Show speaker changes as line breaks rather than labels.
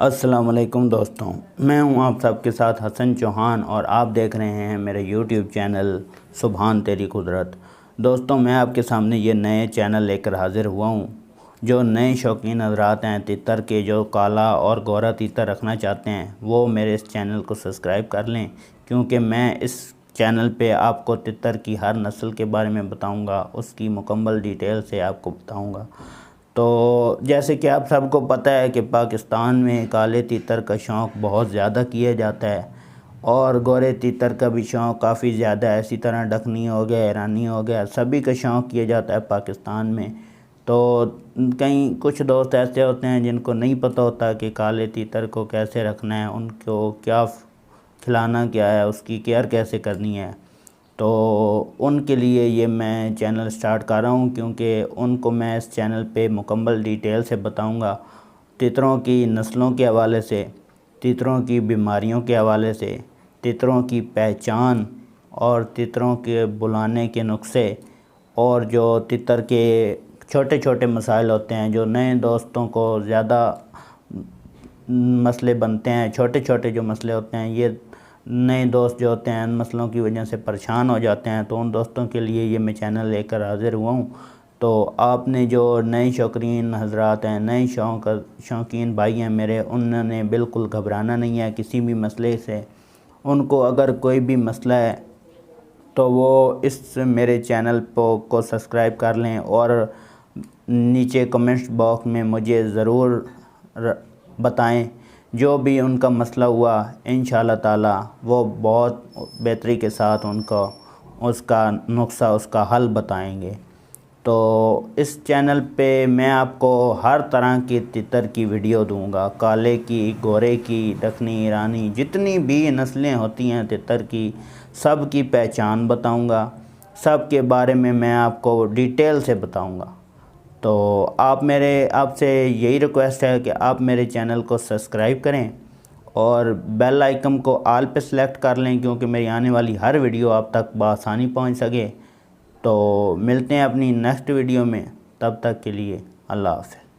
अस्सलाम वालेकुम दोस्तों, मैं हूं आप सबके साथ हसन चौहान और आप देख रहे हैं मेरे यूट्यूब चैनल सुभान तेरी कुदरत। दोस्तों, मैं आपके सामने ये नए चैनल लेकर हाज़िर हुआ हूं। जो नए शौकीन हज़रात हैं तितर के, जो काला और गोरा तीतर रखना चाहते हैं, वो मेरे इस चैनल को सब्सक्राइब कर लें, क्योंकि मैं इस चैनल पे आपको तितर की हर नस्ल के बारे में बताऊंगा, उसकी मुकम्मल डिटेल से आपको बताऊंगा। तो जैसे कि आप सबको पता है कि पाकिस्तान में काले तीतर का शौक़ बहुत ज़्यादा किया जाता है और गोरे तीतर का भी शौक़ काफ़ी ज़्यादा है। इसी तरह डकनी हो गया, ईरानी हो गया, सभी का शौक़ किया जाता है पाकिस्तान में। तो कहीं कुछ दोस्त ऐसे होते हैं जिनको नहीं पता होता कि काले तीतर को कैसे रखना है, उनको क्या खिलाना क्या है, उसकी केयर कैसे करनी है। तो उनके लिए ये मैं चैनल स्टार्ट कर रहा हूँ, क्योंकि उनको मैं इस चैनल पे मुकम्मल डिटेल से बताऊँगा, तीतरों की नस्लों के हवाले से, तीतरों की बीमारियों के हवाले से, तीतरों की पहचान और तीतरों के बुलाने के नुस्खे, और जो तीतर के छोटे छोटे मसाइल होते हैं जो नए दोस्तों को ज़्यादा मसले बनते हैं। छोटे छोटे जो मसले होते हैं, ये नए दोस्त जो होते हैं मसलों की वजह से परेशान हो जाते हैं, तो उन दोस्तों के लिए ये मैं चैनल लेकर हाज़िर हुआ हूँ। तो आपने जो नए शौकीन हज़रात हैं, नए शौकीन भाई हैं मेरे, उन्होंने बिल्कुल घबराना नहीं है किसी भी मसले से। उनको अगर कोई भी मसला है तो वो इस मेरे चैनल को सब्सक्राइब कर लें और नीचे कमेंट्स बॉक्स में मुझे ज़रूर बताएं जो भी उनका मसला हुआ। इंशाअल्लाह ताला वो बहुत बेहतरी के साथ उनको उसका नुस्खा, उसका हल बताएंगे। तो इस चैनल पे मैं आपको हर तरह की तितर की वीडियो दूंगा, काले की, गोरे की, दखनी, ईरानी, जितनी भी नस्लें होती हैं तितर की, सब की पहचान बताऊंगा, सब के बारे में मैं आपको डिटेल से बताऊंगा। तो आपसे यही रिक्वेस्ट है कि आप मेरे चैनल को सब्सक्राइब करें और बेल आइकन को ऑल पे सेलेक्ट कर लें, क्योंकि मेरी आने वाली हर वीडियो आप तक बआसानी पहुंच सके। तो मिलते हैं अपनी नेक्स्ट वीडियो में, तब तक के लिए अल्लाह हाफ़िज़।